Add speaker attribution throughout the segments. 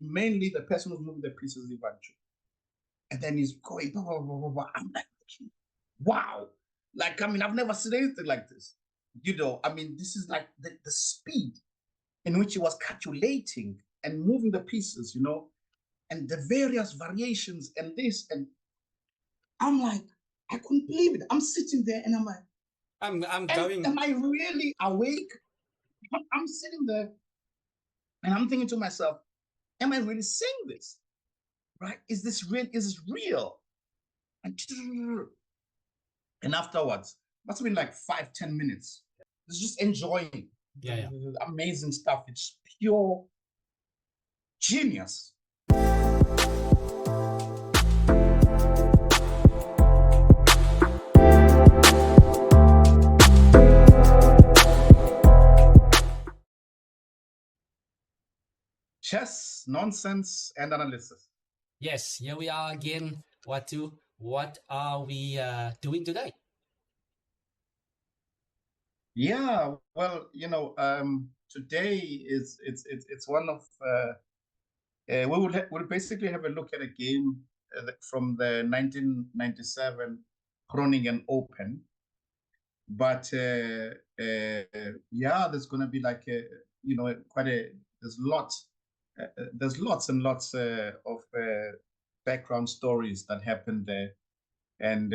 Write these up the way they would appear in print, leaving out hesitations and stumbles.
Speaker 1: mainly the person who's moving the pieces is Ivanchuk. And then he's going, blah, blah, blah, blah, blah. I'm like, wow. Like, I mean, I've never seen anything like this. I mean, this is like the speed in which he was calculating and moving the pieces, and the various variations and this. And I'm like, I couldn't believe it. I'm sitting there and I'm like, am I really awake? I'm sitting there and I'm thinking to myself, am I really seeing this? Right? Is this real? Is this real? And afterwards, must have been like 5-10 minutes. It's just enjoying amazing stuff. It's pure genius. Chess, nonsense, and analysis.
Speaker 2: Yes, here we are again. Watu, what are we doing today?
Speaker 1: Yeah, well, today it's one of we'll basically have a look at a game from the 1997 Groningen Open. But yeah, there's going to be like there's lots and lots of background stories that happened there, and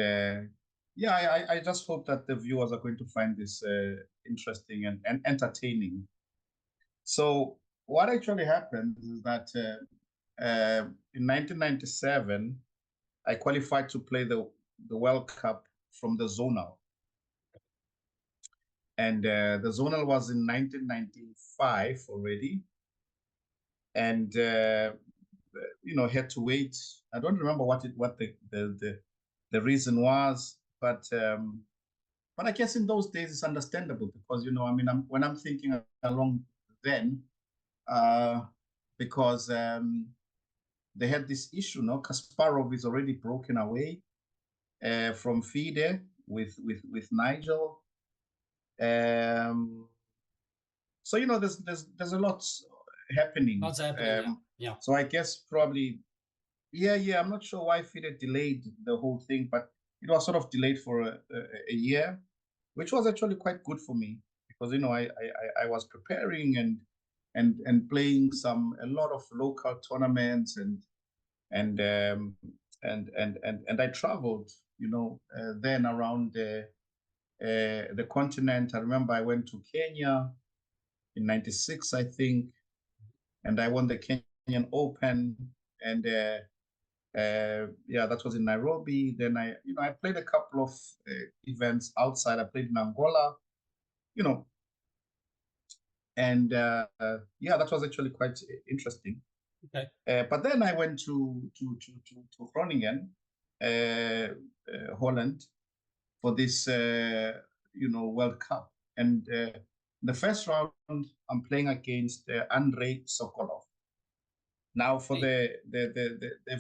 Speaker 1: yeah, I just hope that the viewers are going to find this interesting and entertaining. So what actually happened is that in 1997, I qualified to play the World Cup from the zonal. And the zonal was in 1995 already. And, had to wait. I don't remember what the reason was, but I guess in those days it's understandable because, I mean, when I'm thinking along then, because they had this issue, Kasparov is already broken away from FIDE with Nigel. So there's a lot happening.
Speaker 2: What's happening? Yeah.
Speaker 1: So I guess probably, yeah. I'm not sure why FIDE delayed the whole thing, but it was sort of delayed for a year, which was actually quite good for me because I was preparing and playing a lot of local tournaments and I traveled, then around the continent. I remember I went to Kenya in '96, I think, and I won the Kenyan Open, and yeah, that was in Nairobi. Then I played a couple of events outside. I played in Angola, and yeah, that was actually quite interesting.
Speaker 2: Okay.
Speaker 1: But then I went to Groningen, Holland, for this World Cup, and the first round I'm playing against Andrei Sokolov. Now, for the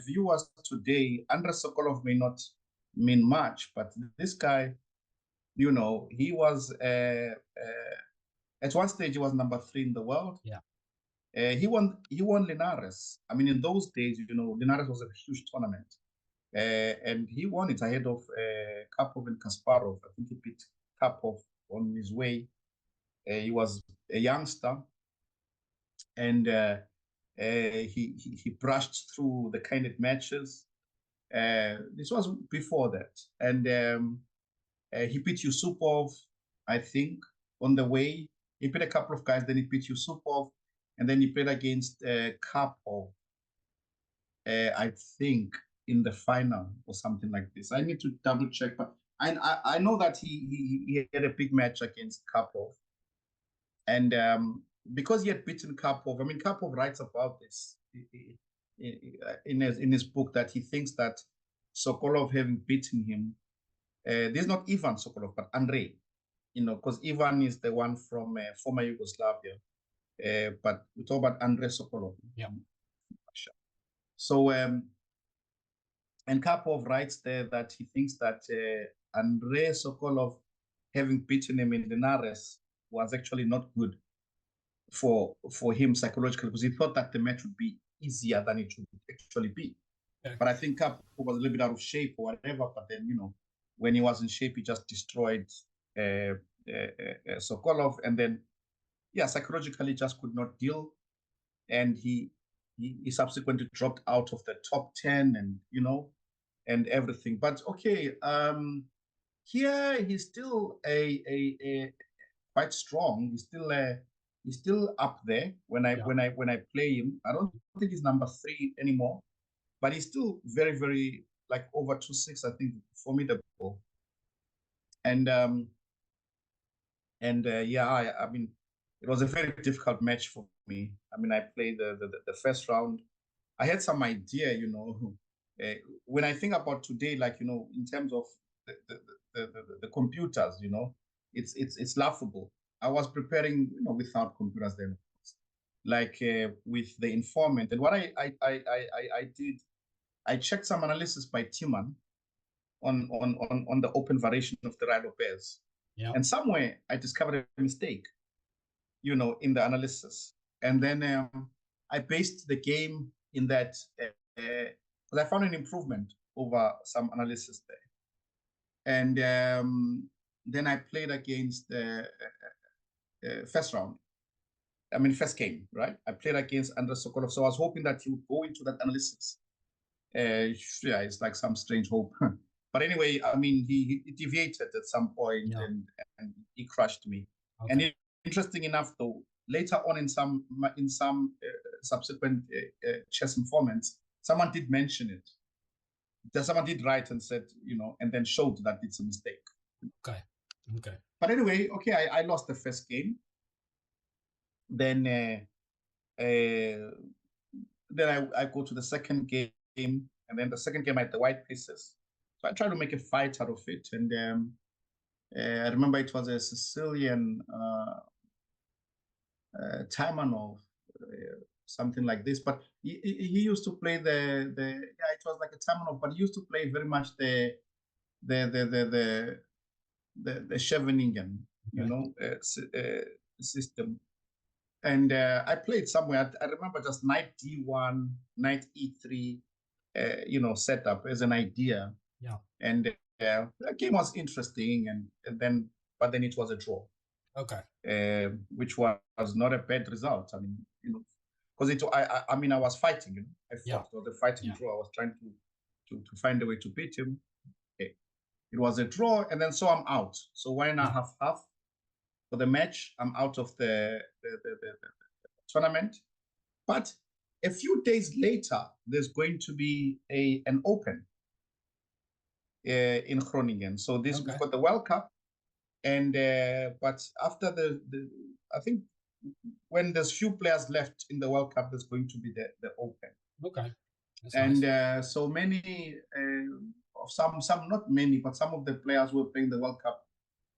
Speaker 1: viewers today, Andrei Sokolov may not mean much, but this guy, he was at one stage he was number 3 in the world.
Speaker 2: Yeah.
Speaker 1: He won Linares. I mean, in those days, Linares was a huge tournament. And he won it ahead of Karpov and Kasparov. I think he beat Karpov on his way. He was a youngster, and he brushed through the kind of matches. This was before that, and he beat Yusupov, I think, on the way. He beat a couple of guys, then he beat Yusupov, and then he played against Karpov, I think, in the final or something like this. I need to double check, but I know that he had a big match against Karpov, and because he had beaten Karpov, I mean, Karpov writes about this in his book that he thinks that Sokolov having beaten him, this is not Ivan Sokolov, but Andrei, because Ivan is the one from former Yugoslavia, but we talk about Andrei Sokolov.
Speaker 2: Yeah.
Speaker 1: So, and Karpov writes there that he thinks that Andrei Sokolov having beaten him in Linares was actually not good for him psychologically, because he thought that the match would be easier than it should actually be.
Speaker 2: Okay.
Speaker 1: But I think Cup was a little bit out of shape or whatever. But then, when he was in shape, he just destroyed Sokolov. And then, psychologically just could not deal. And he subsequently dropped out of the top 10 and everything. But okay, here he's still a quite strong. He's still up there when I play him. I don't think he's number 3 anymore, but he's still very, very like over 2.6, I think, formidable. And I mean, it was a very difficult match for me. I mean, I played the first round. I had some idea, when I think about today, like, in terms of the computers, it's laughable. I was preparing, without computers then, like with the informant. And what I did, I checked some analysis by Timan on the open variation of the Rilo pairs.
Speaker 2: Yeah.
Speaker 1: And somewhere I discovered a mistake, in the analysis. And then I based the game in that, because I found an improvement over some analysis there. And then I played against the first round. I mean, first game, right? I played against Andrei Sokolov. So I was hoping that he would go into that analysis. It's like some strange hope. But anyway, I mean, he deviated at some point, and he crushed me. Okay. And interesting enough, though, later on in some subsequent chess informants, someone did mention it. Someone did write and said, and then showed that it's a mistake.
Speaker 2: Okay.
Speaker 1: But anyway, okay, I lost the first game. Then I go to the second game, and then the second game I had the white pieces. So I tried to make a fight out of it. And I remember it was a Sicilian Taimanov, something like this. But he used to play it was like a Taimanov, but he used to play very much the Scheveningen, system. And I played somewhere. I remember just knight D1, knight E3, setup as an idea.
Speaker 2: Yeah.
Speaker 1: And the game was interesting, but then it was a draw.
Speaker 2: Okay.
Speaker 1: Which was not a bad result. I mean, because I mean, I was fighting. I fought. It was a fighting draw. I was trying to find a way to beat him. Okay. It was a draw, and then so I'm out. So 1.5 half for the match. I'm out of the tournament. But a few days later, there's going to be an open in Groningen. So we've got the World Cup, and but after the I think when there's few players left in the World Cup, there's going to be the open.
Speaker 2: Okay. That's
Speaker 1: and
Speaker 2: nice.
Speaker 1: So many of some not many, but some of the players who were playing the World Cup,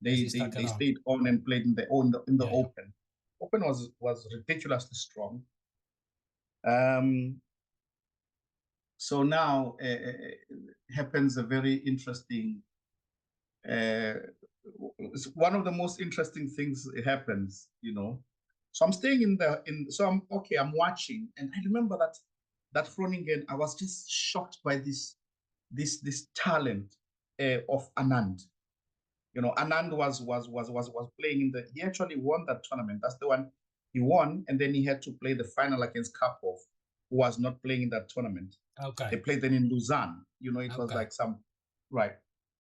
Speaker 1: they stayed on and played in the open. Open was ridiculously strong. So now happens a very interesting. One of the most interesting things happens, So I'm staying I'm watching, and I remember that Groningen, I was just shocked by this talent of Anand. Anand was playing he actually won that tournament. That's the one he won, and then he had to play the final against Karpov, who was not playing in that tournament.
Speaker 2: Okay.
Speaker 1: They played then in Lausanne. It was like right.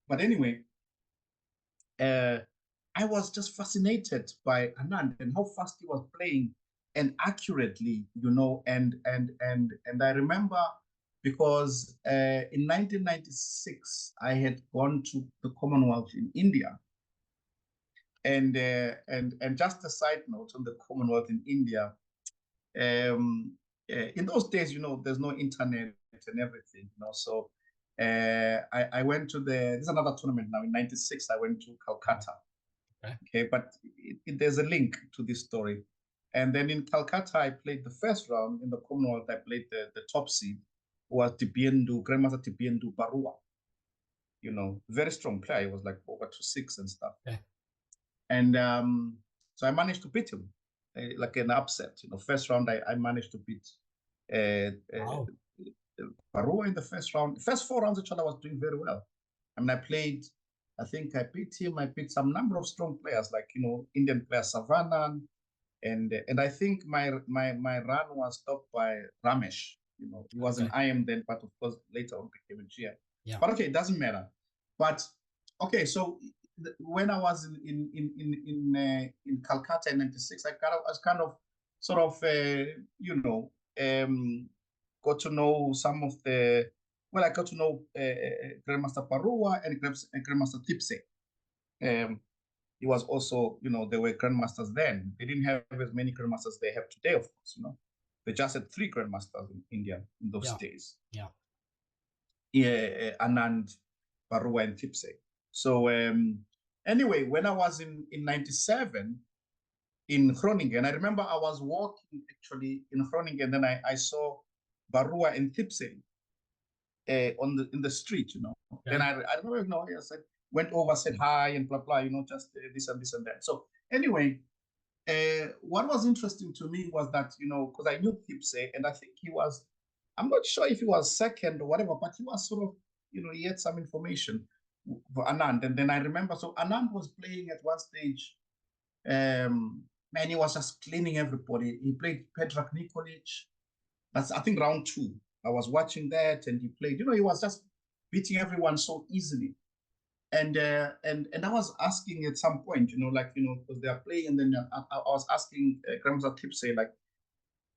Speaker 1: But anyway, I was just fascinated by Anand and how fast he was playing and accurately, and I remember because in 1996 I had gone to the Commonwealth in India, and just a side note on the Commonwealth in India, in those days, there's no internet and everything, so I went to this is another tournament now. In 96 I went to Calcutta. Okay, but there's a link to this story. And then in Calcutta, I played the first round. In the Commonwealth, I played the top seed, who was Grandmaster Tibiendu Barua. Very strong player. He was like over 2.6 and stuff.
Speaker 2: Okay.
Speaker 1: And so I managed to beat him, like an upset. First round, I managed to beat
Speaker 2: Wow.
Speaker 1: Barua in the first round. First 4 rounds, actually, I was doing very well. I mean, I think I beat him. I beat some number of strong players, like, Indian players, Savannah. And I think my run was stopped by Ramesh. He was an IM then, but of course later on became a GM.
Speaker 2: Yeah.
Speaker 1: But okay, it doesn't matter. But okay, so when I was in Calcutta in '96, I was kind of sort of got to know some of the I got to know Grandmaster Parua and Grandmaster Tipse. He was also, there were grandmasters then. They didn't have as many grandmasters they have today, of course. They just had 3 grandmasters in India in those days.
Speaker 2: Yeah.
Speaker 1: Yeah, Anand, Barua, and Tipse. So anyway, when I was in '97 in Groningen, I remember I was walking actually in Groningen, and then I saw Barua and Tipse in the street. Okay. Then I remember, I said, went over, said hi, and blah blah, just this and this and that. So anyway, what was interesting to me was that, because I knew Tipse, and I think he was, I'm not sure if he was second or whatever, but he was sort of, he had some information for Anand. And then I remember, so Anand was playing at one stage, man, he was just cleaning everybody. He played Petra Nikolic. That's, I think, round 2. I was watching that, and he played, he was just beating everyone so easily. And I was asking at some point, because they are playing, and then I was asking Grandmaster Tipse, like,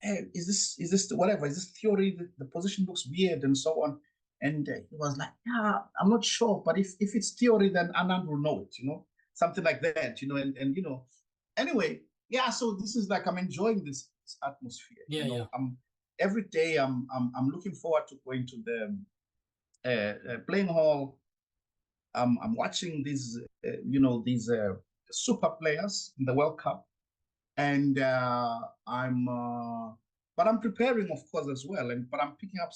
Speaker 1: hey, is this whatever? Is this theory? The position looks weird and so on. And he was like, yeah, I'm not sure, but if it's theory, then Anand will know it, something like that, and anyway, yeah. So this is like, I'm enjoying this atmosphere.
Speaker 2: Yeah.
Speaker 1: Every day I'm looking forward to going to the playing hall. I'm watching these, these super players in the World Cup, and but I'm preparing, of course, as well. But I'm picking up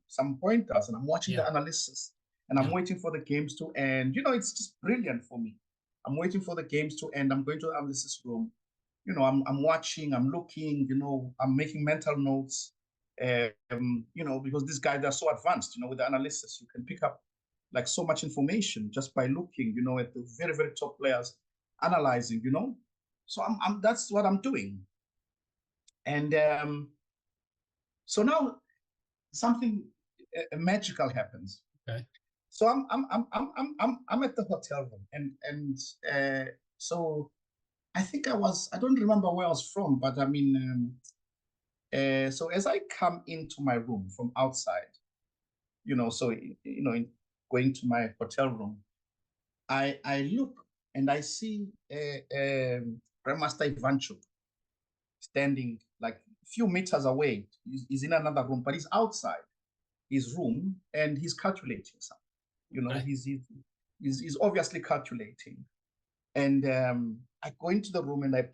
Speaker 1: some pointers, and I'm watching the analysis, and I'm waiting for the games to end. It's just brilliant for me. I'm waiting for the games to end. I'm going to the analysis room. I'm watching, I'm looking, I'm making mental notes. Because these guys are so advanced, with the analysis, you can pick up like so much information just by looking, at the very, very top players, analyzing, So that's what I'm doing. And so now something magical happens.
Speaker 2: Okay.
Speaker 1: So I'm at the hotel room, and so I think I don't remember where I was from, but I mean, so as I come into my room from outside, so going to my hotel room, I look and I see Grandmaster Ivanchuk standing like a few meters away. He's in another room, but he's outside his room and he's calculating something. Okay. He's obviously calculating. And I go into the room and I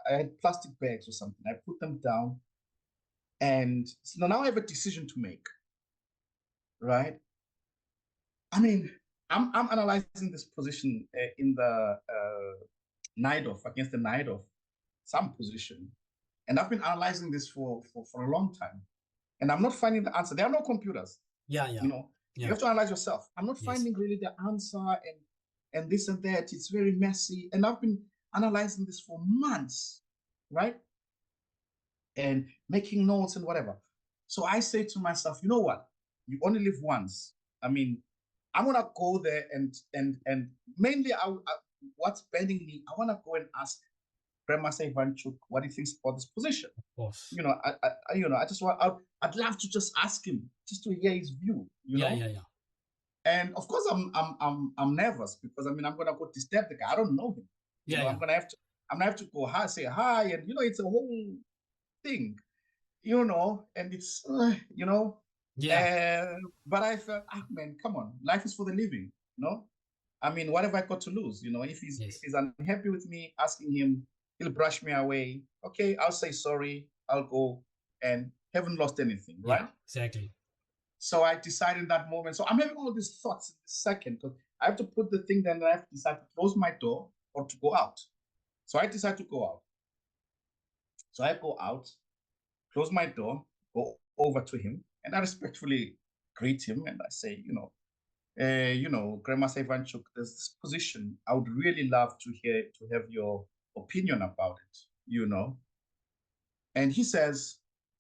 Speaker 1: had plastic bags or something. I put them down, and so now I have a decision to make. Right? I mean, I'm analyzing this position in the Naidov, against the Naidov, some position. And I've been analyzing this for a long time. And I'm not finding the answer. There are no computers.
Speaker 2: Yeah.
Speaker 1: You have to analyze yourself. I'm not finding really the answer, and this and that. It's very messy. And I've been analyzing this for months, right? And making notes and whatever. So I say to myself, you know what? You only live once. I mean, I'm gonna go there and mainly what's bending me, I wanna go and ask Grandmaster Ivanchuk what he thinks about this position.
Speaker 2: Of course.
Speaker 1: I just want, I'd love to just ask him just to hear his view.
Speaker 2: Yeah.
Speaker 1: And of course, I'm nervous because I mean I'm gonna go disturb the guy. I don't know him. I'm gonna have to go hi, say hi, and it's a whole thing, and it's
Speaker 2: Yeah.
Speaker 1: But I felt, man, come on, life is for the living, I mean, what have I got to lose? If he's unhappy with me, asking him, he'll brush me away. Okay, I'll say sorry, I'll go, and haven't lost anything, right?
Speaker 2: Yeah, exactly.
Speaker 1: So I decided in that moment. So I'm having all these thoughts in this second, because I have to put the thing down, and I have to decide to close my door or to go out. So I decide to go out. So I go out, close my door, go over to him and I respectfully greet him and I say, Grandmaster Ivanchuk, there's this position. I would really love to have your opinion about it. And he says,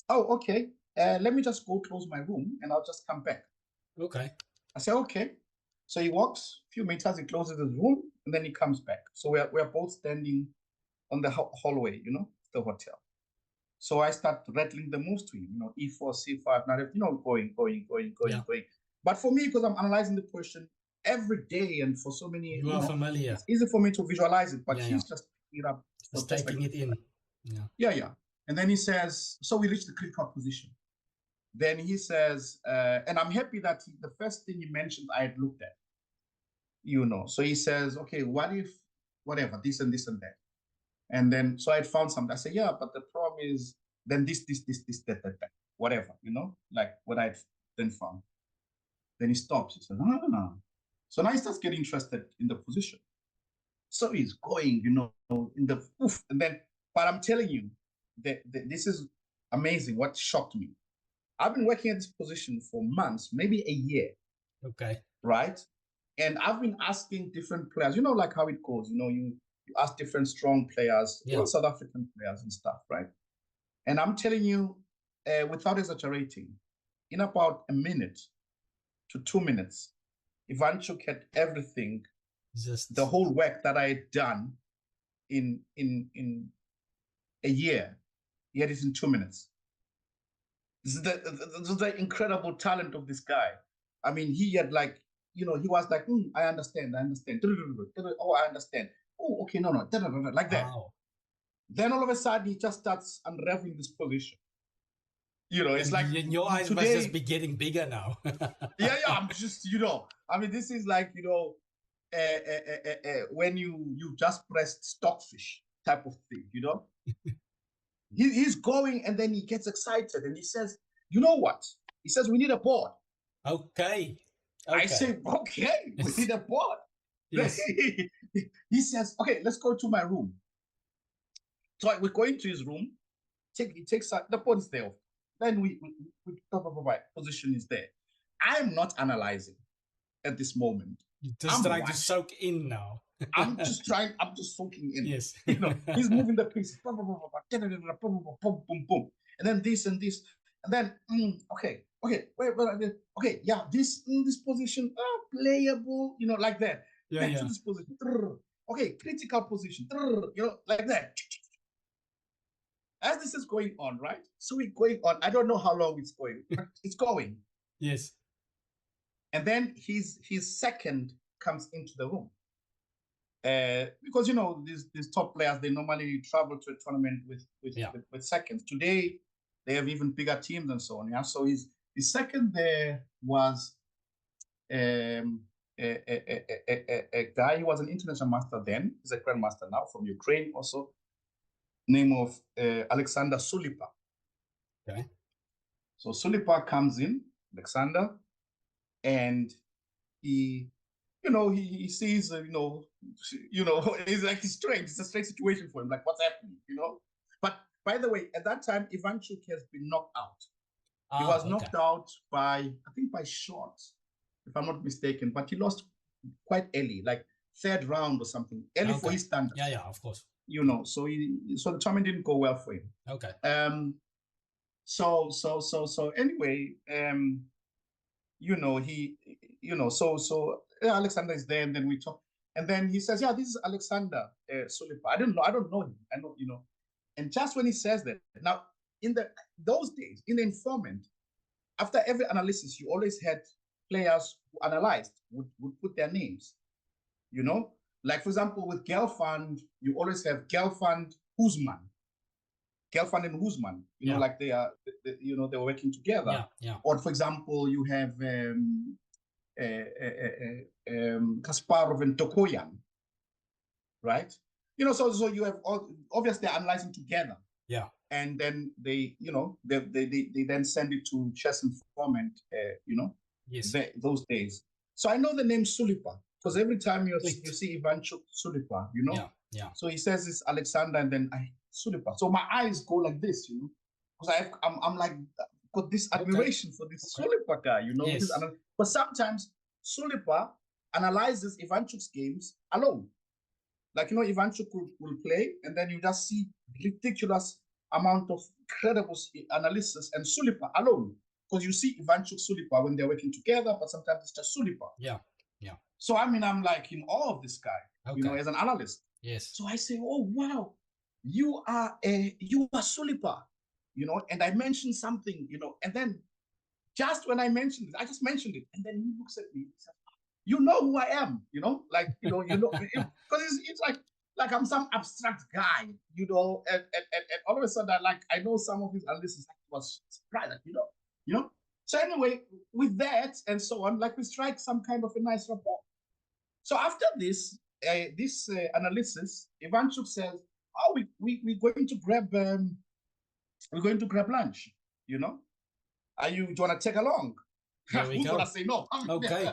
Speaker 1: "Oh, okay. Let me just go close my room and I'll just come back."
Speaker 2: Okay.
Speaker 1: I say, "Okay." So he walks a few meters, he closes his room, and then he comes back. So we're both standing on the hallway, the hotel. So I start rattling the moves to him, E4, C5, going.
Speaker 2: Yeah.
Speaker 1: But for me, because I'm analyzing the question every day and for so many,
Speaker 2: You are familiar.
Speaker 1: it's easy for me to visualize it, but
Speaker 2: Yeah,
Speaker 1: he's just picking it up.
Speaker 2: Just taking it in.
Speaker 1: Yeah. And then he says, so we reach the critical position. Then he says, and I'm happy that the first thing he mentioned, I had looked at, So he says, okay, what if, whatever, this and this and that. And then, so I had found something. I said, yeah, but the problem is then this, that, whatever, like what I'd then found. Then he stops. He says, no. So now he starts getting interested in the position. So he's going, in the, and then, but I'm telling you, that this is amazing. What shocked me. I've been working at this position for months, maybe a year.
Speaker 2: Okay.
Speaker 1: Right? And I've been asking different players, like how it goes, you ask different strong players, South African players and stuff, right? And I'm telling you, without exaggerating, in about a minute to 2 minutes, Ivanchuk had everything, the whole work that I had done in a year, he had it in 2 minutes. This is the incredible talent of this guy. I mean, he had like, he was like, I understand. Oh, I understand. Oh, okay, no, like that.
Speaker 2: Wow.
Speaker 1: Then all of a sudden, he just starts unraveling this position. It's like
Speaker 2: your eyes must just be getting bigger now.
Speaker 1: yeah, I'm just, I mean, this is like, when you just pressed stockfish type of thing, He's going and then he gets excited and he says, you know what? He says, we need a board.
Speaker 2: Okay.
Speaker 1: I say, okay, we need a board.
Speaker 2: Yes.
Speaker 1: He says, okay, let's go to my room. So we go into his room. He takes the board is there. Then we position is there. I'm not analyzing at this moment.
Speaker 2: You're just trying to soak in now.
Speaker 1: I'm just soaking in.
Speaker 2: Yes.
Speaker 1: He's moving the pieces. Boom. And then this and this. And then, okay, wait, okay, yeah, this position, playable, like that. Back to this position. Okay, critical position, like that. As this is going on, right? So we're going on. I don't know how long it's going, but it's going.
Speaker 2: Yes.
Speaker 1: And then his second comes into the room. Because these top players, they normally travel to a tournament with seconds. Today they have even bigger teams and so on. Yeah. So his second there was a guy. He was an international master then. He's a grandmaster now from Ukraine also. Name of Alexander Sulipa.
Speaker 2: Okay.
Speaker 1: So Sulipa comes in, Alexander, and he sees, it's like he's strange. It's a strange situation for him. Like, what's happening, But by the way, at that time, Ivanchuk has been knocked out. He was knocked out by shots, if I'm not mistaken. But he lost quite early, like third round or something, early for his standards.
Speaker 2: Yeah, of course.
Speaker 1: So the tournament didn't go well for him.
Speaker 2: Okay.
Speaker 1: So anyway, Alexander is there, and then we talk, and then he says, "Yeah, this is Alexander Sulipa." I don't know him. I know, And just when he says that, now in those days, in the informant, after every analysis, you always had players who analyzed would put their names. Like for example, with Gelfand, you always have Gelfand Husman. Gelfand and Husman, like they are, they were working together.
Speaker 2: Yeah.
Speaker 1: Or for example, you have Kasparov and Tokoyan, right? So you have obviously they're analyzing together.
Speaker 2: Yeah.
Speaker 1: And then they then send it to Chess Informant,
Speaker 2: yes.
Speaker 1: Those days. So I know the name Sulipa because every time you see Ivanchuk Sulipa,
Speaker 2: Yeah.
Speaker 1: So he says it's Alexander and then Sulipa. So my eyes go like this, because I'm like, got this admiration for this Sulipa guy, you know.
Speaker 2: Yes.
Speaker 1: But sometimes Sulipa analyzes Ivanchuk's games alone. Like, you know, Ivanchuk will play, and then you just see ridiculous amount of credible analysis and Sulipa alone. Because you see Ivanchuk, Sulipa when they're working together, but sometimes it's just Sulipa.
Speaker 2: Yeah.
Speaker 1: So, I mean, I'm like in awe of this guy, you know, as an analyst.
Speaker 2: Yes.
Speaker 1: So I say, oh, wow, you are Sulipa, you know, and I mentioned something, you know, and then just when I mentioned it, I just mentioned it, and then he looks at me and says, you know who I am, you know, like, because it's like I'm some abstract guy, you know, and all of a sudden, I know some of his analysis was surprised, you know. So anyway, with that and so on, like we strike some kind of a nice rapport. So after this analysis, Ivanchuk says, "Oh, we're going to grab lunch. You know, do you want to take along?" Who's gonna say no?
Speaker 2: Okay.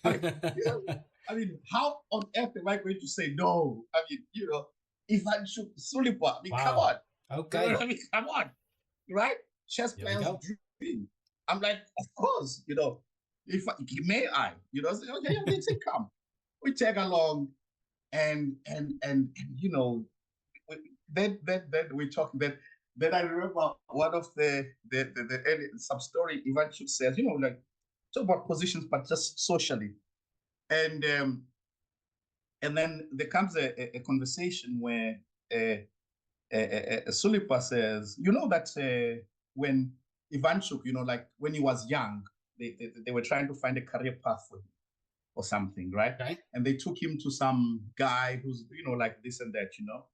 Speaker 1: I mean, how on earth am I going to say no? I mean, you know, Ivanchuk Sulipa. I mean, come on.
Speaker 2: Okay.
Speaker 1: You know what I mean? Come on, right? Chess players dream. I'm like, of course, you know. May I, you know, say, okay, they say come. We take along, and you know, then we talk. Then I remember one of the some story Ivanchuk says, you know, like talk about positions, but just socially, and then there comes a conversation where Sulipa says, you know, that when Ivanchuk, you know, like when he was young, they were trying to find a career path for him or something, right?
Speaker 2: Okay.
Speaker 1: And they took him to some guy who's, you know, like this and that, you know.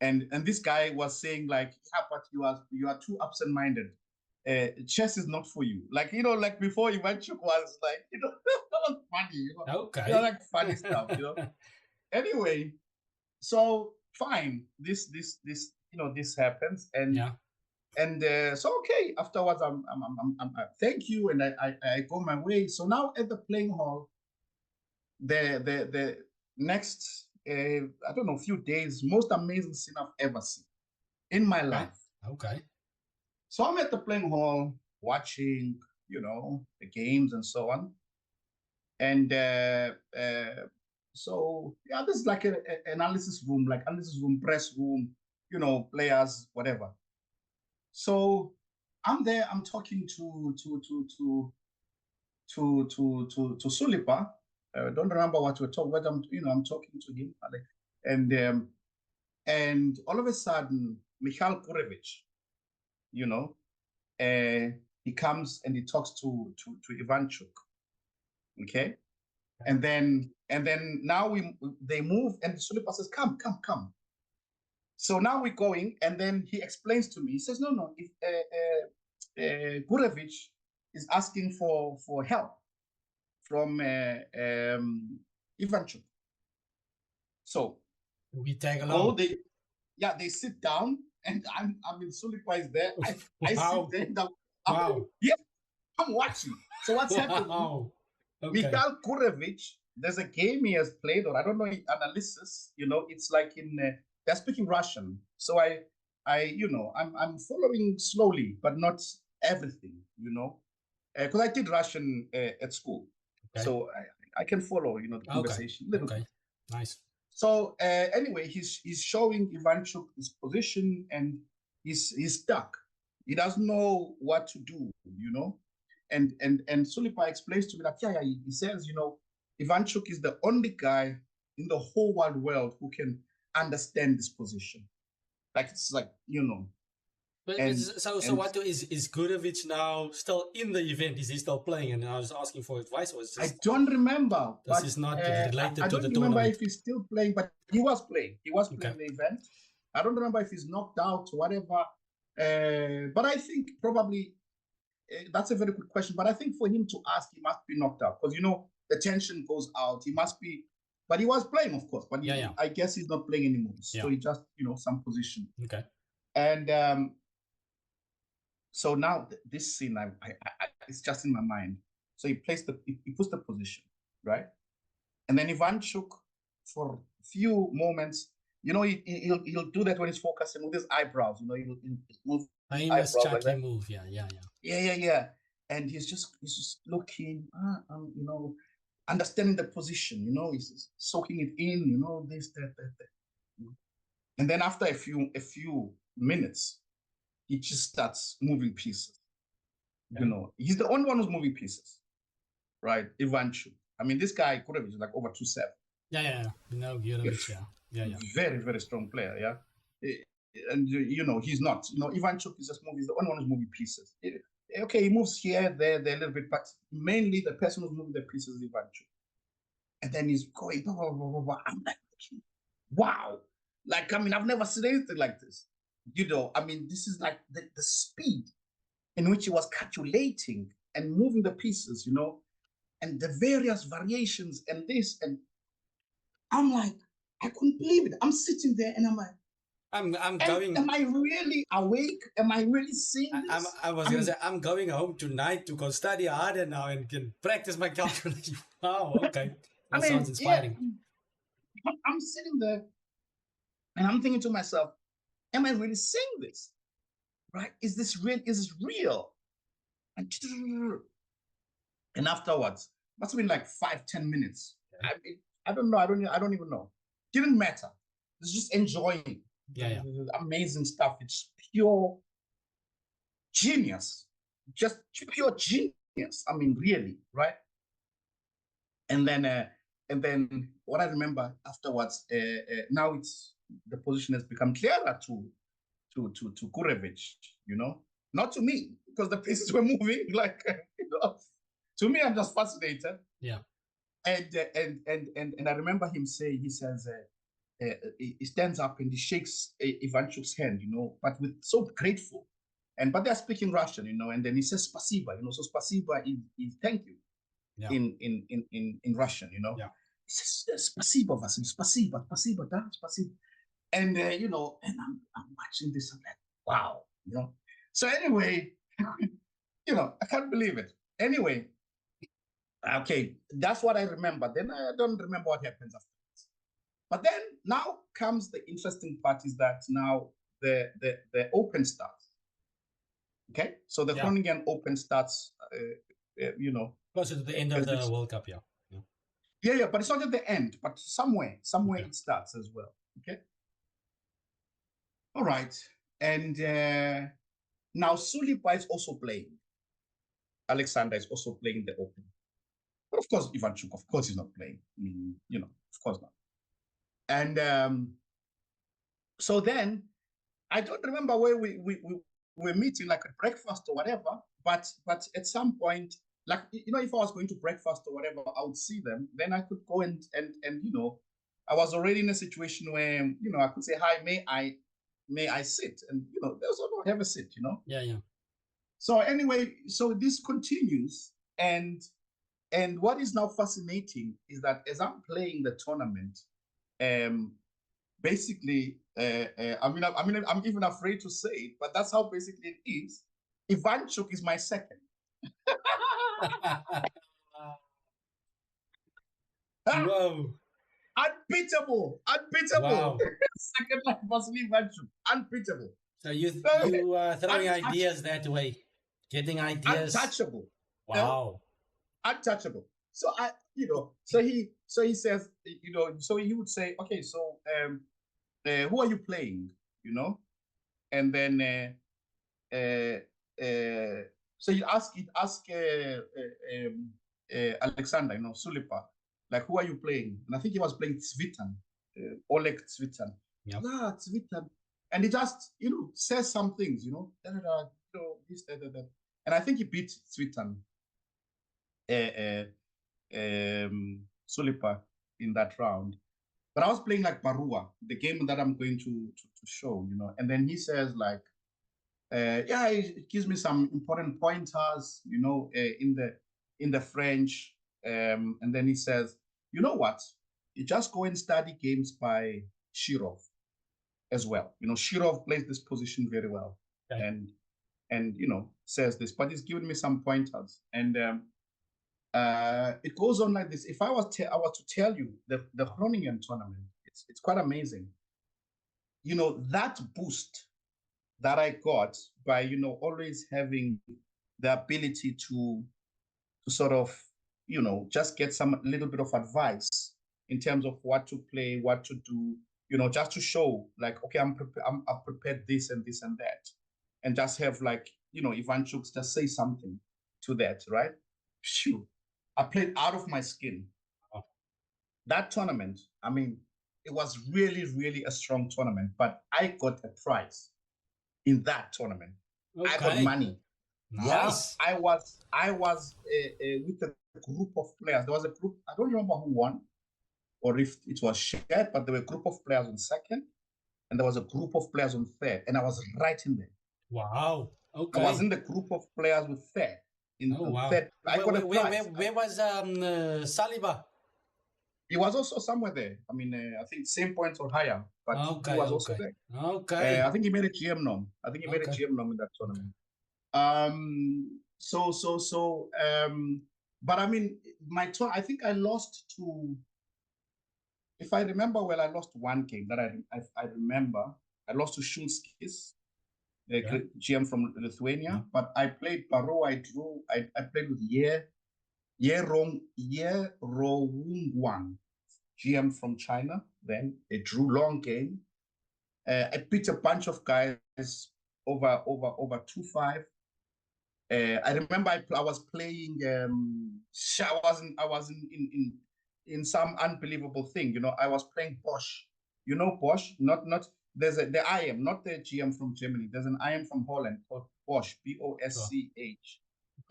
Speaker 1: And this guy was saying like, yeah, but you are too absent-minded. Chess is not for you. Like, you know, like before Ivanchuk was like, you know, that was funny, you know.
Speaker 2: Okay.
Speaker 1: You know, like funny stuff, you know. Anyway, so fine. This you know, this happens, and so okay. Afterwards, I'm thank you, and I go my way. So now at the playing hall, the next I don't know, few days, most amazing scene I've ever seen in my life.
Speaker 2: Okay.
Speaker 1: So I'm at the playing hall watching, you know, the games and so on, and so yeah, this is like an analysis room, press room, you know, players, whatever. So I'm there. I'm talking to Sulipa. I don't remember what we're talking. But I'm talking to him, and all of a sudden, Mikhail Gurevich, you know, he comes and he talks to Ivanchuk. Okay, and then now they move, and Sulipa says, "Come." So now we're going, and then he explains to me. He says, "No, if Gurevich is asking for help from Ivanchuk." So
Speaker 2: we tag along.
Speaker 1: They sit down, and I'm in Sulipa is there. I sit there. I'm watching. So what's happening? Okay. Mikhail Gurevich, there's a game he has played, or I don't know, analysis. You know, it's like they're speaking Russian. So I'm following slowly, but not everything. You know, because I did Russian at school, so I can follow. You know, the conversation.
Speaker 2: Okay. Nice.
Speaker 1: So anyway, he's showing Ivanchuk his position, and he's stuck. He doesn't know what to do, you know. And Sulipa explains to me that he says, you know, Ivanchuk is the only guy in the whole wide world who can understand this position. Like it's like, you know.
Speaker 2: But what is Gurevich now still in the event? Is he still playing? And I was asking for advice. Or
Speaker 1: I don't remember.
Speaker 2: This is not related to the tournament.
Speaker 1: I don't remember if he's still playing, but he was playing. He was playing the event. I don't remember if he's knocked out or whatever. But I think probably that's a very good question. But I think for him to ask, he must be knocked out because, you know, the tension goes out. He must be, but he was playing, of course. But I guess he's not playing anymore. So he just, you know, some position.
Speaker 2: Okay.
Speaker 1: And so now this scene, it's just in my mind. So he puts the position, right? And then Ivanchuk, for a few moments, you know, he'll do that when he's focusing with his eyebrows. You know, he'll move
Speaker 2: Famous
Speaker 1: eyebrows like
Speaker 2: Chucky
Speaker 1: that.
Speaker 2: move. Yeah.
Speaker 1: Yeah. And he's just looking, understanding the position. He's soaking it in. This, that. And then after a few minutes, he just starts moving pieces.
Speaker 2: Okay.
Speaker 1: He's the only one who's moving pieces, right? Ivanchuk. I mean, this guy could have been like over 2'7".
Speaker 2: Yeah. Gurovich, yeah.
Speaker 1: Very, very strong player, yeah. And he's not. Ivanchuk is he's the only one who's moving pieces. Okay, he moves here, there, a little bit, but mainly the person who's moving the pieces is Ivanchuk. And then he's going, blah, blah, blah, blah, blah. I'm like, wow. Like, I mean, I've never seen anything like this. I mean, this is like the speed in which he was calculating and moving the pieces, and the various variations and this. And I'm like, I couldn't believe it. I'm sitting there and I'm like,
Speaker 2: I'm going.
Speaker 1: Am I really awake? Am I really seeing this?
Speaker 2: I was gonna say I'm going home tonight to go study harder now and can practice my calculation. Wow, okay, that sounds inspiring.
Speaker 1: Yeah, I'm sitting there and I'm thinking to myself, am I really seeing this? Right? Is this real? Is this real? And afterwards, must have been like 5-10 minutes. Okay. I don't know. I don't even know. Didn't matter. It's just enjoying.
Speaker 2: Yeah.
Speaker 1: Amazing stuff. It's pure genius. Just pure genius. I mean, really, right? And then what I remember afterwards, now the position has become clearer to Kurevich, not to me, because the pieces were moving like, to me, I'm just fascinated.
Speaker 2: Yeah.
Speaker 1: And I remember him say, he says, he stands up and he shakes Ivanchuk's hand, but with so grateful. But they're speaking Russian, and then he says spasiba, so spasiba is thank you. Yeah. In Russian,
Speaker 2: Yeah.
Speaker 1: He says spasiba, Vassily, spasiba, da, spasiba. And and I'm watching this, I'm like, wow, So anyway, I can't believe it. Anyway, okay, that's what I remember. Then I don't remember what happens afterwards. But then now comes the interesting part, is that now the Open starts. Okay, so the Groningen Open starts.
Speaker 2: Closer to the end of the World Cup,
Speaker 1: Yeah, but it's not at the end, but somewhere okay. It starts as well. Okay. All right, and now Sulipa is also playing. Alexander is also playing the Open. But of course, Ivanchuk, of course, he's not playing. I mean, of course not. And so then, I don't remember where we were meeting, like at breakfast or whatever. But at some point, like, if I was going to breakfast or whatever, I would see them. Then I could go and I was already in a situation where I could say, hi, may I sit? And there's no have a sit,
Speaker 2: Yeah.
Speaker 1: So anyway, so this continues, and what is now fascinating is that as I'm playing the tournament, basically, I'm even afraid to say it, but that's how basically it is. Ivanchuk is my second.
Speaker 2: Whoa.
Speaker 1: Unbeatable.
Speaker 2: Wow.
Speaker 1: Second like Vassily Ivanchuk. Unbeatable.
Speaker 2: So you are throwing ideas that way, getting ideas.
Speaker 1: Untouchable.
Speaker 2: Wow.
Speaker 1: Untouchable. So so he says, so he would say, okay, so who are you playing? And then so you ask Alexander, Sulipa, like, who are you playing? And I think he was playing Tsvitan, Oleg Tsvitan.
Speaker 2: Yep.
Speaker 1: Tsvitan. And he just, says some things, this, that. And I think he beat Tsvitan, Sulipa, in that round. But I was playing like Barua, the game that I'm going to show, And then he says, like, it gives me some important pointers, in the French. And then he says, you know what? You just go and study games by Shirov as well. Shirov plays this position very well. Okay. And says this, but he's given me some pointers. And it goes on like this. If I was to tell you the Groningen tournament, it's quite amazing. That boost that I got by, always having the ability to sort of, just get some little bit of advice in terms of what to play, what to do, just to show like, okay, I've prepared this and this and that, and just have like, Ivanchuk just say something to that, right? Phew. I played out of my skin.
Speaker 2: Oh.
Speaker 1: That tournament, I mean, it was really, really a strong tournament, but I got a prize in that tournament. I got
Speaker 2: Okay.
Speaker 1: money. Yeah,
Speaker 2: Nice.
Speaker 1: I was with a group of players. There was a group, I don't remember who won or if it was shared, but there were a group of players on second, and there was a group of players on third, and I was right in there.
Speaker 2: Wow.
Speaker 1: I was
Speaker 2: Okay.
Speaker 1: in the group of players with third. In
Speaker 2: Oh wow.
Speaker 1: third, I got a prize.
Speaker 2: Where was Saliba?
Speaker 1: He was also somewhere there. I mean, I think same points or higher, but he
Speaker 2: Okay,
Speaker 1: was also
Speaker 2: okay.
Speaker 1: there.
Speaker 2: Okay.
Speaker 1: I think he made a GM nom. I think he made a
Speaker 2: Okay.
Speaker 1: GM nom in that tournament.
Speaker 2: Okay.
Speaker 1: But I mean, I think I lost to, if I remember well, I lost one game that I remember. I lost to Shulskis, a
Speaker 2: Yeah.
Speaker 1: GM from Lithuania,
Speaker 2: Yeah.
Speaker 1: but I played Baro, I drew, I played with Wang, GM from China. Then a drew long game. I beat a bunch of guys over 2-5. I remember I was playing. I was in some unbelievable thing. I was playing Bosch. Bosch. Not the IM, not the GM from Germany. There's an IM from Holland called Bosch. Bosch.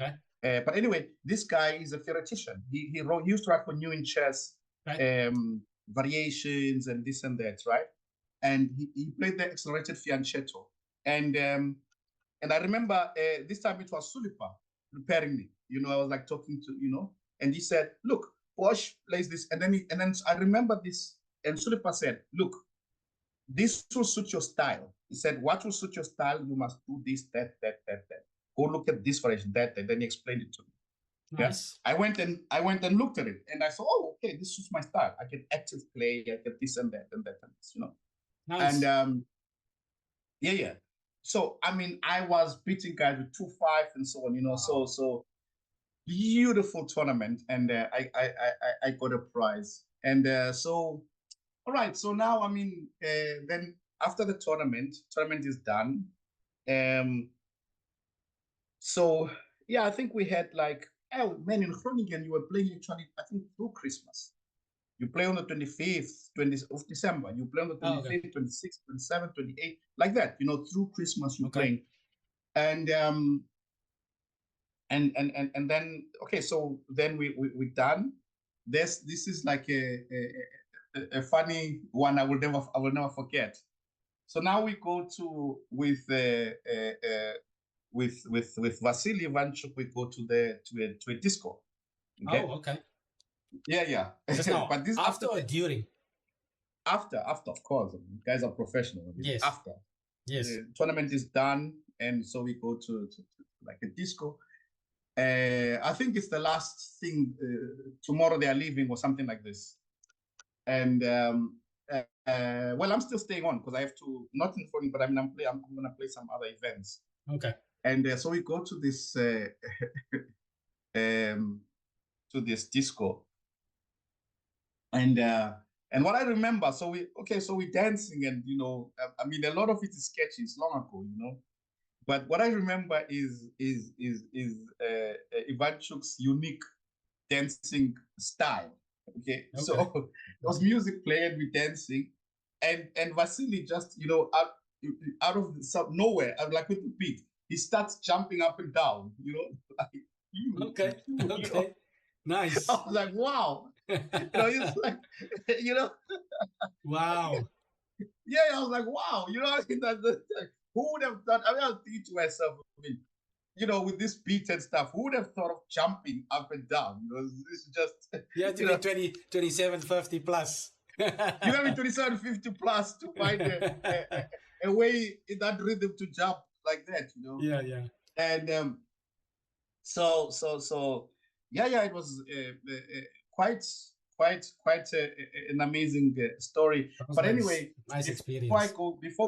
Speaker 2: Okay.
Speaker 1: But anyway, this guy is a theoretician. He used to write for New in Chess,
Speaker 2: Okay.
Speaker 1: variations and this and that, right? And he played the accelerated fianchetto. And I remember this time it was Sulipa preparing me. I was like talking to, and he said, look, Bosch plays this. And then I remember this. And Sulipa said, look, this will suit your style. He said, what will suit your style? You must do this, that. Go look at this variation, that. Then he explained it to me.
Speaker 2: Nice.
Speaker 1: Yeah. I went and looked at it, and I saw, oh, okay, this suits my style. I get active play, I get this and that and that and this,
Speaker 2: Nice.
Speaker 1: And yeah. So I mean, I was beating guys with 2-5 and so on,
Speaker 2: Wow.
Speaker 1: So beautiful tournament, and I got a prize, and so all right. So now I mean, then after the tournament is done, so yeah, I think we had like, oh man, in Groningen you were playing actually, I think through Christmas. You play on the 25th, 20th of December. You play on the 25th,
Speaker 2: Okay.
Speaker 1: 26th, 27th, 28th, like that. Through Christmas you're
Speaker 2: Okay.
Speaker 1: playing, and then okay, so then we done. This is like a funny one. I will never forget. So now we go to with Vassily Ivanchuk. We go to a disco. Okay.
Speaker 2: Oh, okay.
Speaker 1: Yeah.
Speaker 2: Just now,
Speaker 1: But this
Speaker 2: after or during?
Speaker 1: After, of course, guys are professional.
Speaker 2: Yes.
Speaker 1: After
Speaker 2: Yes.
Speaker 1: the tournament is done, and so we go to like a disco. I think it's the last thing. Tomorrow they are leaving or something like this. And well, I'm still staying on because I have to, not in phone, but I'm gonna play some other events.
Speaker 2: Okay.
Speaker 1: And so we go to this disco, and what I remember, so we're dancing, and I mean, a lot of it is sketchy. It's long ago, But what I remember is Ivanchuk's unique dancing style. Okay, so there was music playing, we dancing, and Vassily just out of nowhere, like with the beat, he starts jumping up and down. Like
Speaker 2: Okay. Nice.
Speaker 1: I was like, wow. It's like,
Speaker 2: Wow.
Speaker 1: Yeah, I was like, wow. Who would have thought? I mean, I was thinking to myself, I mean, with this beat and stuff, who would have thought of jumping up and down? This is just,
Speaker 2: you have to be 20, 27, 50 plus.
Speaker 1: You have to be 27, 50 plus to find a way in that rhythm to jump like that,
Speaker 2: Yeah.
Speaker 1: And so yeah, it was quite an amazing story. But anyway,
Speaker 2: nice
Speaker 1: before
Speaker 2: experience.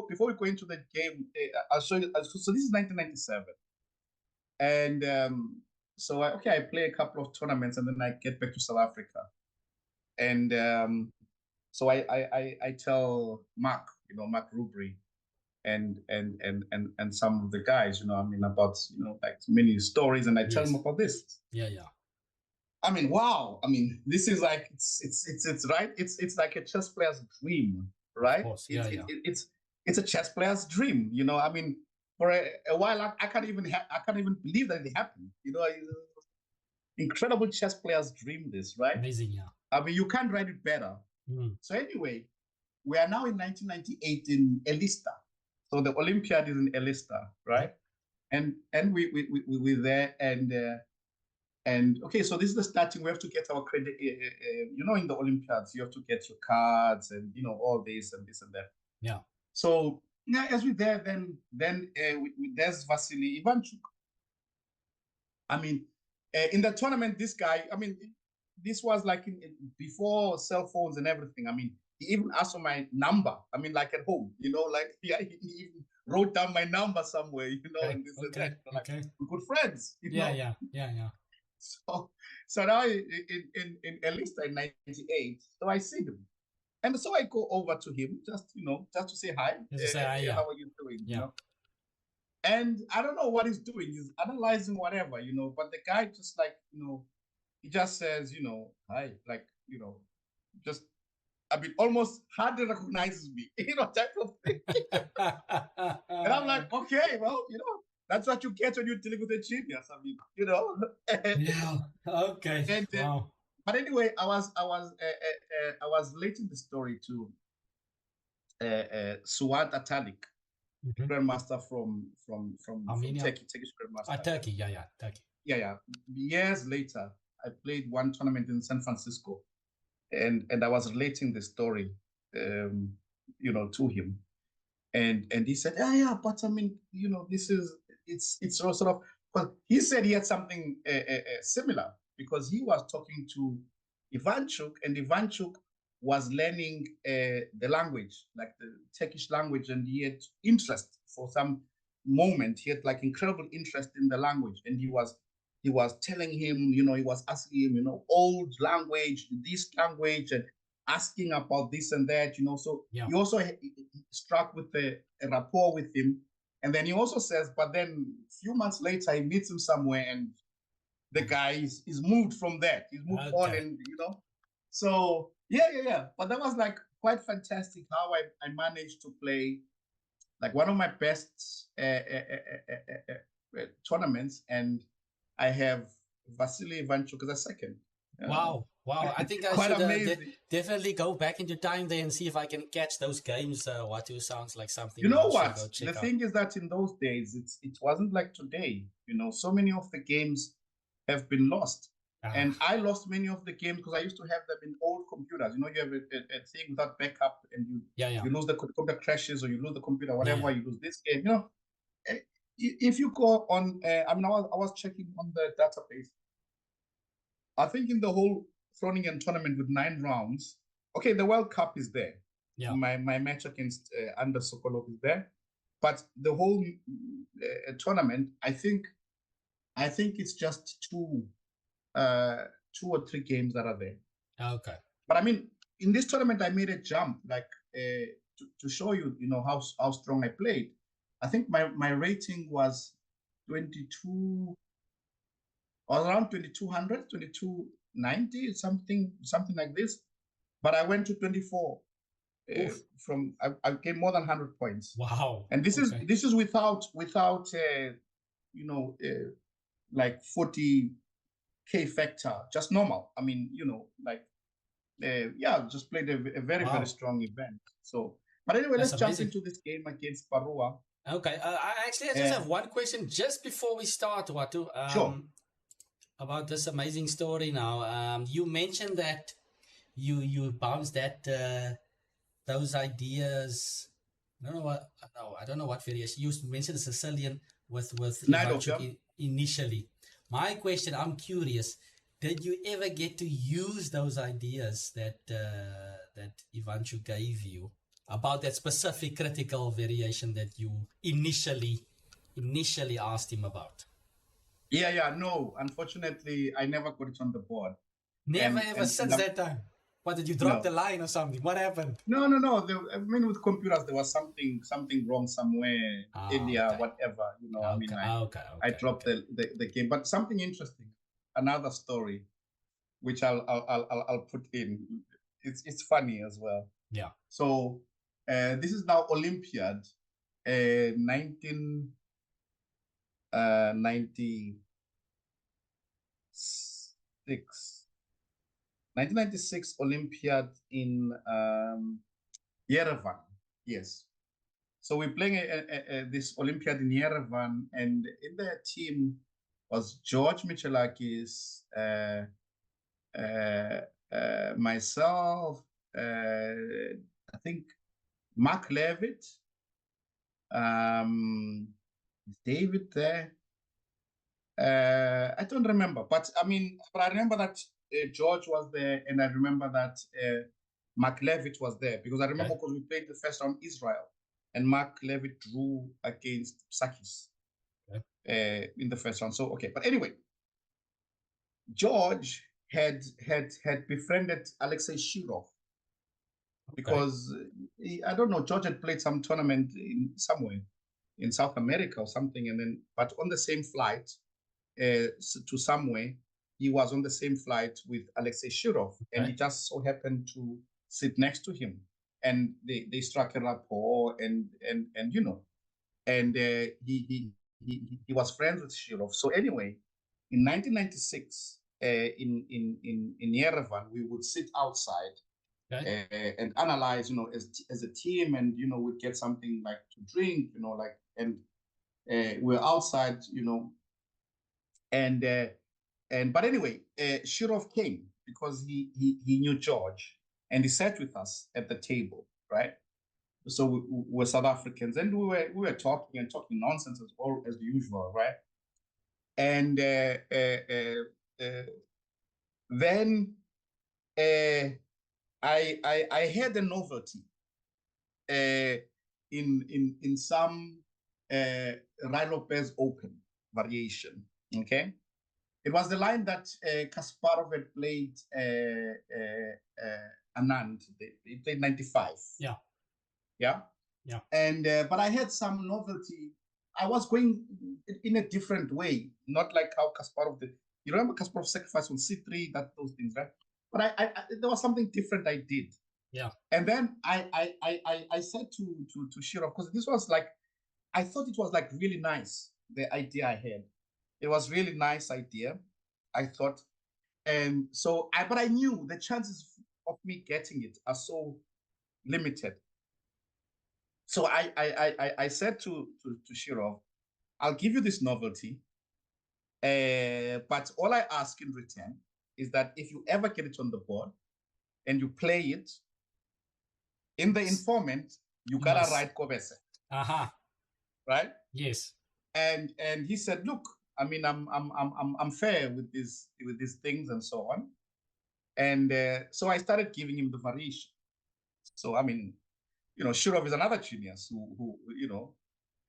Speaker 1: before we go into the game, I'll show you. So this is 1997, and so I play a couple of tournaments, and then I get back to South Africa, and so I tell Mark, Mark Rubry, and some of the guys, I mean, about like many stories, and I tell them about this.
Speaker 2: Yeah.
Speaker 1: I mean, wow. I mean, this is like it's right. It's like a chess player's dream, right?
Speaker 2: Of course. Yeah.
Speaker 1: It's a chess player's dream. I mean, for a while, I can't even believe that it happened. Incredible chess players dream this, right?
Speaker 2: Amazing. Yeah.
Speaker 1: I mean, you can't write it better. So anyway, we are now in 1998 in Elista. So the Olympiad is in Elista, right? And we're there, and okay, so this is the starting. We have to get our credit. In the Olympiads, you have to get your cards and all this and this and that.
Speaker 2: Yeah.
Speaker 1: So as we're there, then there's Vassily Ivanchuk. I mean, in the tournament, this guy. I mean, this was like before cell phones and everything. I mean, he even asked for my number. I mean, like at home, like he even wrote down my number somewhere, and this and that. Like we're good friends.
Speaker 2: Yeah.
Speaker 1: So now in Elista in 98, so I see him. And so I go over to him just to say hi. How are you doing?
Speaker 2: Yeah.
Speaker 1: And I don't know what he's doing. He's analyzing whatever, but the guy just like, he just says, hi, like, just, I mean, almost hardly recognizes me, type of thing. And I'm like, okay, well, that's what you get when you're dealing with a genius. I mean,
Speaker 2: Yeah. Okay.
Speaker 1: And,
Speaker 2: wow.
Speaker 1: But anyway, I was relating the story to Suat Atalik, grandmaster from Turkish grandmaster.
Speaker 2: Turkey, yeah, Turkey.
Speaker 1: Yeah. Years later, I played one tournament in San Francisco, and I was relating the story, to him, and he said, yeah, but I mean, this is it's sort of. But he said he had something similar because he was talking to Ivanchuk, and Ivanchuk was learning the language, like the Turkish language, and he had interest for some moment. He had like incredible interest in the language, and he was telling him, he was asking him, old language, this language, and asking about this and that, So he also struck with a rapport with him. And then he also says, but then a few months later, he meets him somewhere, and the guy is moved from that. He's moved on, and So yeah. But that was like quite fantastic how I managed to play like one of my best tournaments, and I have Vassily Ivanchuk as a second.
Speaker 2: Wow. I think I should definitely go back into time there and see if I can catch those games. Watu sounds like something.
Speaker 1: You know what? The thing is that in those days, it wasn't like today. So many of the games have been lost. And I lost many of the games because I used to have them in old computers. You have a thing without backup, and you lose the computer crashes, or you lose the computer, whatever, you lose this game. If you go on, I was checking on the database. I think in the whole Groningen tournament with 9 rounds, okay, the World Cup is there.
Speaker 2: Yeah.
Speaker 1: My match against Anders Sokolov is there, but the whole tournament, I think it's just 2 or 3 games that are there.
Speaker 2: Okay.
Speaker 1: But I mean, in this tournament, I made a jump, like to show you, how strong I played. I think my rating was 22. I was around 2200, 2290, something like this. But I went to 24. I gained more than 100 points.
Speaker 2: Wow!
Speaker 1: And this is without like 40K factor, just normal. I mean, just played a very very strong event. So, but anyway, let's jump into this game against Parua.
Speaker 2: Okay, I just have one question just before we start, Watu.
Speaker 1: Sure.
Speaker 2: About this amazing story now. You mentioned that you bounced those ideas. I don't know what variation. You mentioned Sicilian with Ivanchuk initially. My question, I'm curious, Did you ever get to use those ideas that that Ivanchuk gave you about that specific critical variation that you initially asked him about?
Speaker 1: Yeah. No, unfortunately, I never got it on the board.
Speaker 2: Never ever since that time. What, did you drop
Speaker 1: No.
Speaker 2: the line or something? What happened?
Speaker 1: No. I mean, with computers, there was something wrong somewhere earlier,
Speaker 2: Okay.
Speaker 1: whatever. I mean,
Speaker 2: Okay.
Speaker 1: I dropped the game. But something interesting, another story, which I'll put in. It's funny as well.
Speaker 2: Yeah.
Speaker 1: So this is now Olympiad, 1996. 1996 Olympiad in Yerevan. Yes. So we're playing this Olympiad in Yerevan, and in the team was George Michalakis, myself, I think Mark Levitt, David there. I don't remember, but I remember that George was there, and I remember that Mark Levitt was there, because I remember because we played the first round Israel, and Mark Levitt drew against Sakis in the first round. So but anyway, George had befriended Alexei Shirov, because I don't know, George had played some tournament somewhere in South America or something, and then but on the same flight to somewhere, he was on the same flight with Alexei Shirov, and he just so happened to sit next to him, and they struck a rapport, and he was friends with Shirov. So anyway, in 1996, in Yerevan, we would sit outside and analyze, as a team, and we'd get something like to drink, and we're outside, but anyway, Shirov came because he knew George, and he sat with us at the table, right? So we were South Africans, and we were talking nonsense as usual, right? And then I had a novelty in some Rai Lopez Open variation. Okay, it was the line that Kasparov had played Anand. He played 95. Yeah. And but I had some novelty. I was going in a different way, not like how Kasparov did. You remember Kasparov sacrifice on C3, those things, right? But I there was something different I did.
Speaker 2: Yeah.
Speaker 1: And then I said to Shirov, because this was like, I thought it was like really nice, the idea I had. It was really nice idea, I thought. And so but I knew the chances of me getting it are so limited. So I said to Shirov, I'll give you this novelty, but all I ask in return is that if you ever get it on the board and you play it, in the informant, you gotta write Kobese. Right?
Speaker 2: Yes.
Speaker 1: And he said, look, I mean, I'm fair with these things and so on. And so I started giving him the variation. So I mean, Shirov is another genius who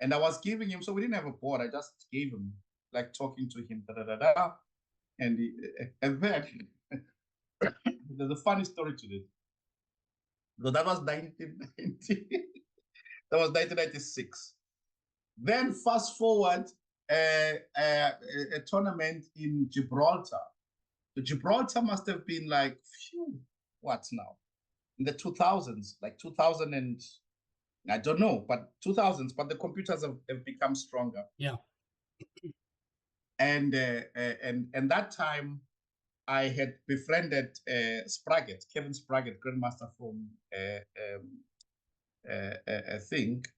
Speaker 1: and I was giving him, so we didn't have a board. I just gave him, like talking to him, and then there's a funny story to this. So that was 1990. That was 1996. Then fast forward a tournament in Gibraltar. The Gibraltar must have been like, what now? In the 2000s, like 2000 and I don't know, but 2000s, but the computers have become stronger.
Speaker 2: Yeah.
Speaker 1: And that time I had befriended Spraggett, Kevin Spraggett, grandmaster from I think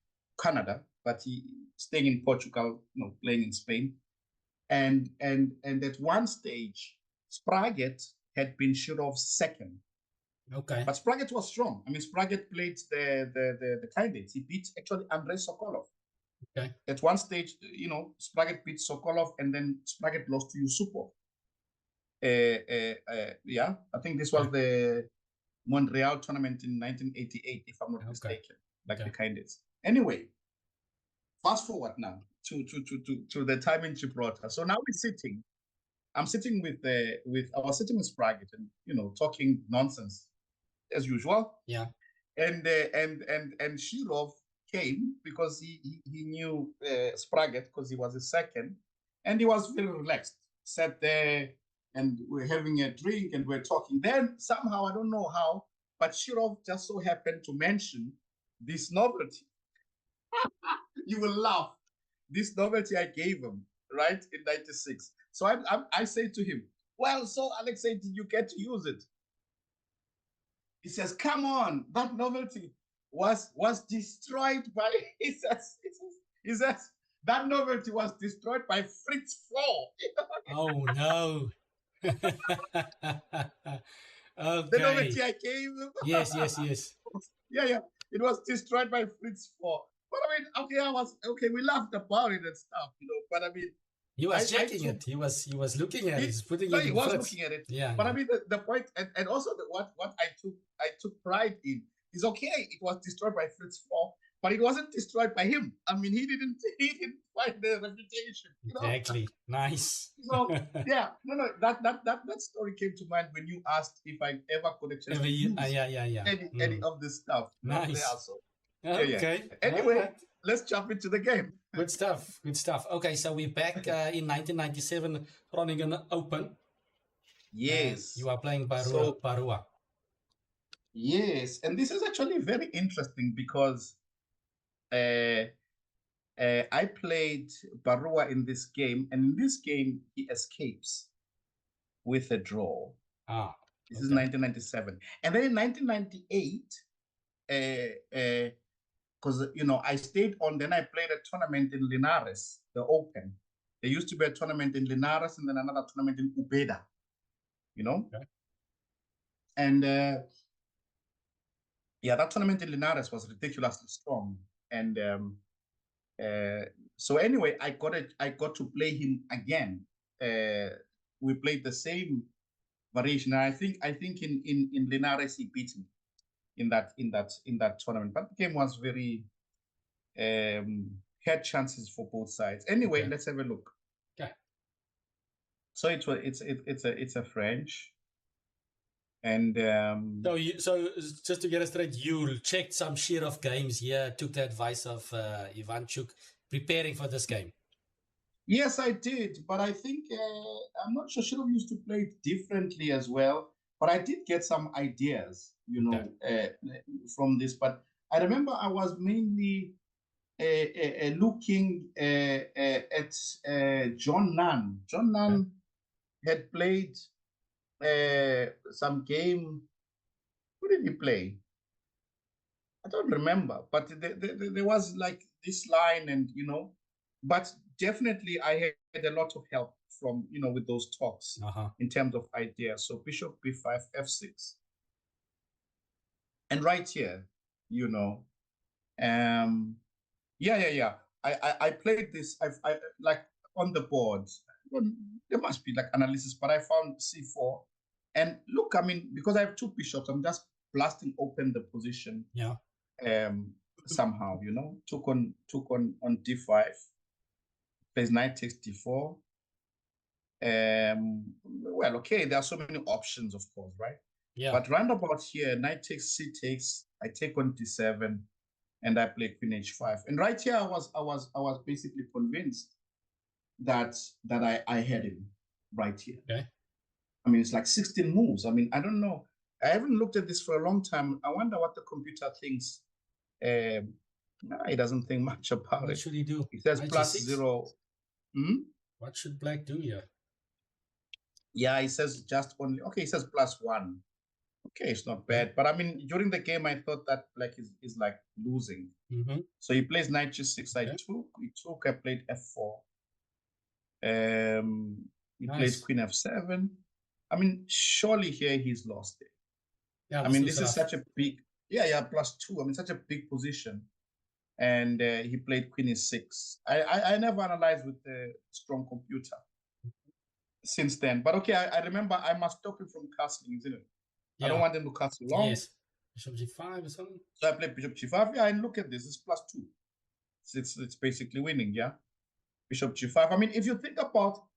Speaker 1: Canada, but he staying in Portugal, playing in Spain. And at one stage, Spraggett had been Shirov's second.
Speaker 2: Okay.
Speaker 1: But Spraggett was strong. I mean, Spraggett played the candidates. He beat actually Andrei Sokolov.
Speaker 2: Okay.
Speaker 1: At one stage, Spraggett beat Sokolov, and then Spraggett lost to Yusupov. Yeah, I think this was the Montreal tournament in 1988, if I'm not mistaken, like the kindest. Anyway, fast forward now to the time in Gibraltar. So now we're sitting. I'm sitting I was sitting with Spraggett and talking nonsense as usual.
Speaker 2: Yeah.
Speaker 1: And Shirov came because he knew Spraggett because he was his second, and he was very relaxed. Sat there and we're having a drink and we're talking. Then somehow, I don't know how, but Shirov just so happened to mention this novelty. You will laugh. This novelty I gave him, right, in 96. So I say to him, well, so Alexei, did you get to use it? He says, come on, that novelty was destroyed by, he says, that novelty was destroyed by Fritz 4.
Speaker 2: Oh, no. Okay.
Speaker 1: The novelty I gave him.
Speaker 2: Yes.
Speaker 1: Yeah. It was destroyed by Fritz 4. But I mean, okay, we laughed about it and stuff, but I mean,
Speaker 2: he was checking it. He was looking at it. He's putting it in.
Speaker 1: He was looking at it.
Speaker 2: Yeah.
Speaker 1: But I mean, the point, and also what I took pride in is, okay, it was destroyed by Fritz 4, but it wasn't destroyed by him. I mean, he didn't find the reputation.
Speaker 2: Exactly. Nice.
Speaker 1: So yeah, no, that story came to mind when you asked if I ever could actually use any of this stuff.
Speaker 2: Nice.
Speaker 1: Okay. Anyway, let's jump into the game.
Speaker 2: Good stuff. Okay, so we're back in 1997 Groningen Open.
Speaker 1: Yes.
Speaker 2: You are playing Barua.
Speaker 1: Yes, and this is actually very interesting because I played Barua in this game, and in this game he escapes with a draw. This is 1997, and then in 1998, because I stayed on. Then I played a tournament in Linares, the Open. There used to be a tournament in Linares, and then another tournament in Ubeda. And that tournament in Linares was ridiculously strong, and so anyway, I got to play him again. We played the same variation, and I think in Linares he beat me in that tournament. But the game was very had chances for both sides. Anyway, let's have a look.
Speaker 2: Okay.
Speaker 1: So it's a French. And
Speaker 2: so just to get it straight, you checked some Shirov games here, took the advice of Ivanchuk, preparing for this game.
Speaker 1: Yes, I did, but I think I'm not sure. Shirov used to play it differently as well, but I did get some ideas, from this. But I remember I was mainly looking at John Nunn. John Nunn had played some game. Who did he play? I don't remember, but there was like this line, and but definitely I had a lot of help from with those talks in terms of ideas. So Bishop B5 F6, and right here, I played this. I like on the board. There must be like analysis, but I found C4. And look, I mean, because I have two bishops, I'm just blasting open the position.
Speaker 2: Yeah.
Speaker 1: Somehow, took on D5, plays knight takes D4. Well, okay, there are so many options, of course, right?
Speaker 2: Yeah.
Speaker 1: But roundabout here, knight takes, C takes, I take on D7, and I play Queen H5. And right here, I was basically convinced that I had him right here.
Speaker 2: Okay.
Speaker 1: I mean, it's like 16 moves. I mean, I don't know. I haven't looked at this for a long time. I wonder what the computer thinks. No, he doesn't think much about it.
Speaker 2: What should he do?
Speaker 1: He says +0.
Speaker 2: What should black do here?
Speaker 1: Yeah, he says just only. Okay, he says +1. Okay, it's not bad. But I mean, during the game, I thought that black is like losing. So he plays knight G6. I took. I played F4. He plays Queen F7. I mean, surely here he's lost it.
Speaker 2: Yeah,
Speaker 1: I mean, this is such a big, +2. I mean, such a big position. And he played Queen E6. I never analyzed with the strong computer. since then. But okay, I remember I must stop him from castling, isn't it? I don't
Speaker 2: Yeah.
Speaker 1: want him to castle long.
Speaker 2: Yes. Bishop G5 or something.
Speaker 1: So I played Bishop G5. Yeah, and look at this. It's +2. It's basically winning, yeah. Bishop G5. I mean, if you think about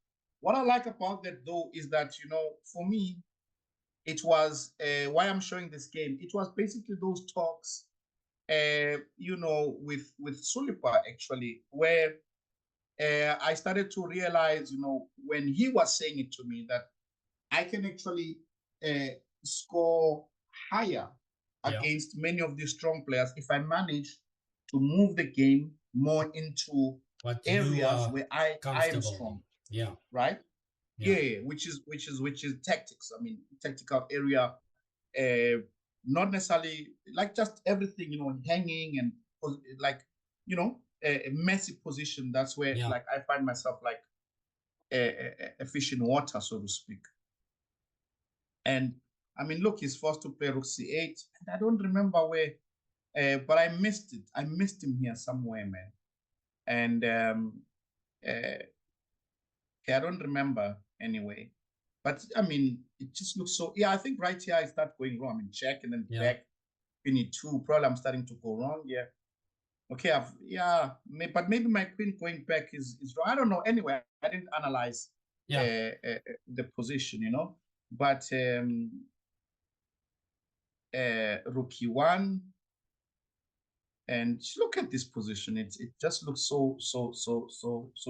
Speaker 1: what I like about that though is that, for me, it was why I'm showing this game. It was basically those talks, with Sulipa actually, where I started to realize, when he was saying it to me, that I can actually score higher against many of these strong players if I manage to move the game more into
Speaker 2: what
Speaker 1: areas where I am strong.
Speaker 2: Yeah.
Speaker 1: Right. Yeah, which is tactics. I mean, tactical area, not necessarily like just everything, hanging and like, a messy position. That's where like I find myself like a fish in water, so to speak. And I mean, look, he's forced to play rook c8, and I don't remember where, but I missed it. I missed him here somewhere, man. And I don't remember anyway. But I mean, it just looks so. Yeah, I think right here I start going wrong. I mean, check and then back. Queen e2. Probably I'm starting to go wrong. Yeah. Okay. But maybe my queen going back is wrong. I don't know. Anyway, I didn't analyze the position, But rook e1, and look at this position. It just looks so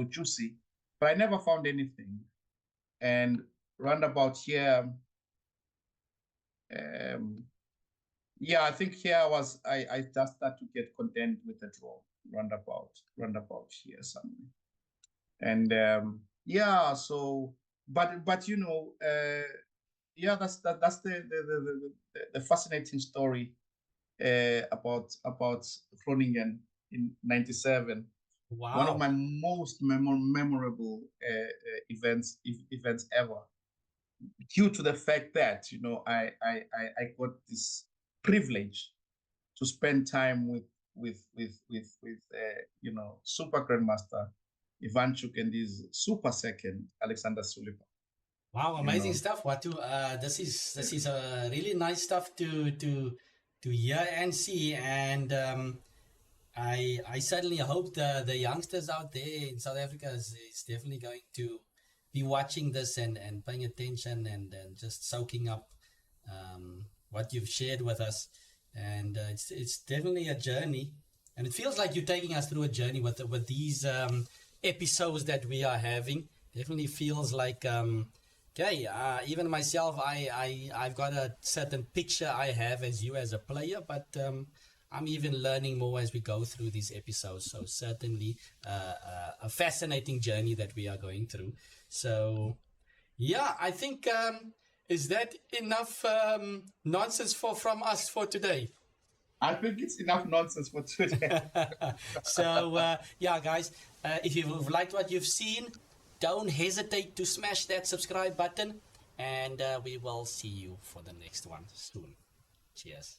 Speaker 1: juicy. But I never found anything. And roundabout here, yeah, I think here I just start to get content with the draw. Roundabout here somewhere. And yeah, so but yeah, that's the fascinating story about Groningen in '97.
Speaker 2: Wow.
Speaker 1: One of my most memorable events ever, due to the fact that I got this privilege to spend time with super grandmaster Ivanchuk and his super second Alexander Sulipa.
Speaker 2: Wow, amazing stuff, Watu. This is a really nice stuff to hear and see, and I certainly hope the youngsters out there in South Africa is definitely going to be watching this and paying attention and just soaking up what you've shared with us. And it's definitely a journey, and it feels like you're taking us through a journey with these episodes that we are having. Definitely feels like even myself, I've got a certain picture I have as you as a player, but I'm even learning more as we go through these episodes. So certainly a fascinating journey that we are going through. So yeah, I think is that enough nonsense from us for today?
Speaker 1: I think it's enough nonsense for today.
Speaker 2: So yeah, guys, if you've liked what you've seen, don't hesitate to smash that subscribe button, and we will see you for the next one soon. Cheers.